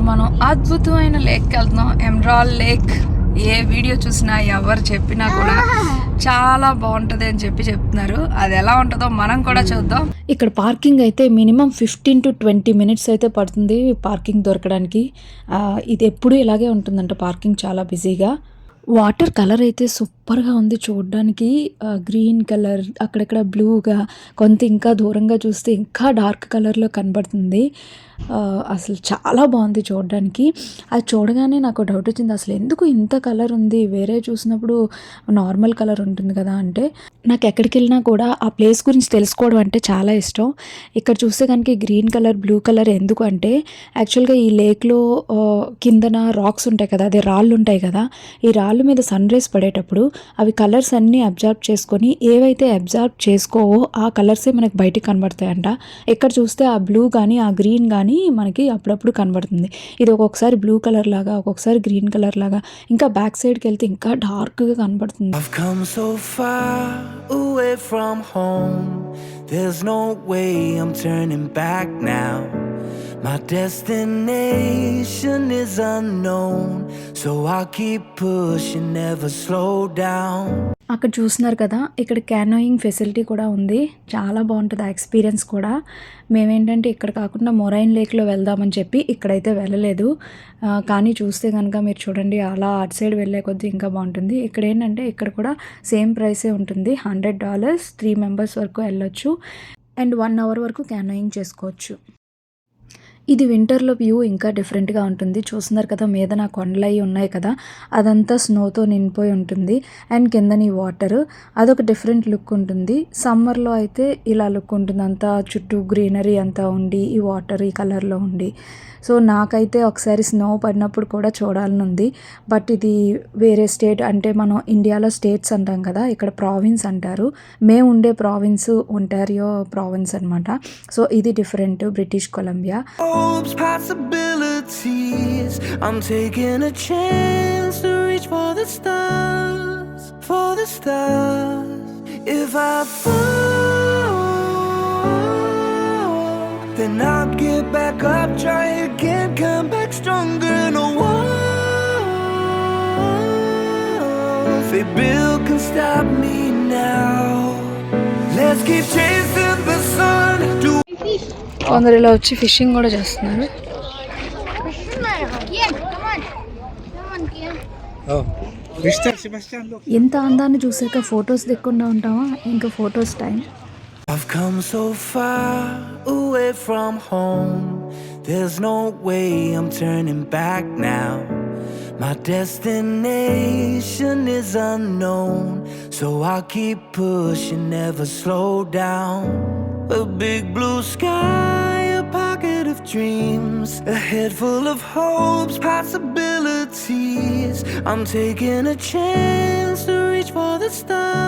మనం అద్భుతమైన లేక్కి వెళ్తున్నాం, ఎమరాల్డ్ లేక్. ఏ వీడియో చూసినా ఎవరు చెప్పినా కూడా చాలా బాగుంటుంది అని చెప్తున్నారు. అది ఎలా ఉంటుందో మనం కూడా చూద్దాం. ఇక్కడ పార్కింగ్ అయితే మినిమం 15 to 20 minutes అయితే పడుతుంది పార్కింగ్ దొరకడానికి. ఇది ఎప్పుడు ఇలాగే ఉంటుందంట, పార్కింగ్ చాలా బిజీగా. వాటర్ కలర్ అయితే సూపర్గా ఉంది చూడడానికి. గ్రీన్ కలర్, అక్కడక్కడ బ్లూగా, కొంత ఇంకా దూరంగా చూస్తే ఇంకా డార్క్ కలర్లో కనబడుతుంది. అసలు చాలా బాగుంది చూడడానికి. అది చూడగానే నాకు డౌట్ వచ్చింది, అసలు ఎందుకు ఇంత కలర్ ఉంది, వేరే చూసినప్పుడు నార్మల్ కలర్ ఉంటుంది కదా అంటే. నాకు ఎక్కడికి వెళ్ళినా కూడా ఆ ప్లేస్ గురించి తెలుసుకోవడం అంటే చాలా ఇష్టం. ఇక్కడ చూస్తే కనుక గ్రీన్ కలర్, బ్లూ కలర్ ఎందుకు అంటే, యాక్చువల్గా ఈ లేక్లో కిందన రాక్స్ ఉంటాయి కదా, అదే రాళ్ళు ఉంటాయి కదా, ఈ రాళ్ళ మీద సన్ రైజ్ పడేటప్పుడు అవి కలర్స్ అన్నీ అబ్జర్వ్ చేసుకొని ఏవైతే అబ్జర్వ్ చేసుకోవో ఆ కలర్సే మనకి బయటికి కనబడతాయంట. ఇక్కడ చూస్తే ఆ బ్లూ కానీ ఆ గ్రీన్ కానీ మనకి అప్పుడప్పుడు కనబడుతుంది. ఇది ఒక్కొక్కసారి బ్లూ కలర్ లాగా, ఒక్కొక్కసారి గ్రీన్ కలర్ లాగా, ఇంకా బ్యాక్ సైడ్కి వెళ్తే ఇంకా డార్క్గా కనబడుతుంది. There's no way I'm turning back now. My destination is unknown, so I'll keep pushing, never slow down. అక్కడ చూస్తున్నారు కదా, ఇక్కడ క్యానోయింగ్ ఫెసిలిటీ కూడా ఉంది. చాలా బాగుంటుంది ఆ ఎక్స్పీరియన్స్ కూడా. మేమేంటంటే ఇక్కడ కాకుండా మొరైన్ లేక్లో వెళ్దామని చెప్పి ఇక్కడైతే వెళ్ళలేదు. కానీ చూస్తే కనుక మీరు చూడండి, అలా అటు సైడ్ వెళ్ళే కొద్దీ ఇంకా బాగుంటుంది. ఇక్కడ ఏంటంటే ఇక్కడ కూడా సేమ్ ప్రైసే ఉంటుంది, $100. 3 members వరకు వెళ్ళొచ్చు అండ్ 1 hour వరకు క్యానోయింగ్ చేసుకోవచ్చు. ఇది వింటర్లో వ్యూ ఇంకా డిఫరెంట్గా ఉంటుంది. చూస్తున్నారు కదా, మీద నా కొండలు అవి ఉన్నాయి కదా, అదంతా స్నోతో నిండిపోయి ఉంటుంది అండ్ కిందని వాటర్, అదొక డిఫరెంట్ లుక్ ఉంటుంది. సమ్మర్లో అయితే ఇలా లుక్ ఉంటుంది, అంతా చుట్టూ గ్రీనరీ అంతా ఉండి ఈ వాటర్ ఈ కలర్లో ఉండి. సో నాకైతే ఒకసారి స్నో పడినప్పుడు కూడా చూడాలని ఉంది. బట్ ఇది వేరే స్టేట్, అంటే మనం ఇండియాలో స్టేట్స్ అంటాం కదా, ఇక్కడ ప్రావిన్స్ అంటారు. మేము ఉండే ప్రావిన్స్ ఒంటారియో ప్రావిన్స్ అనమాట. సో ఇది different, British Columbia. I'm taking a chance to reach for the stars, for the stars. If I fall, then I'll get back up, try again, come back stronger. No one, they build can stop me now. Let's keep chasing the sun. కొందరు ఇలా వచ్చి fishing కూడా చేస్తున్నారు. ఎంత అందాన్ని చూసాక photos దిక్కుండా ఉంటామా, ఇంకా photos time. I've come so far away from home, there's no way I'm turning back now. My destination is unknown, so I'll keep pushing, never slow down. A big blue sky, a pocket of dreams, a head full of hopes, possibilities. I'm taking a chance to reach for the stars.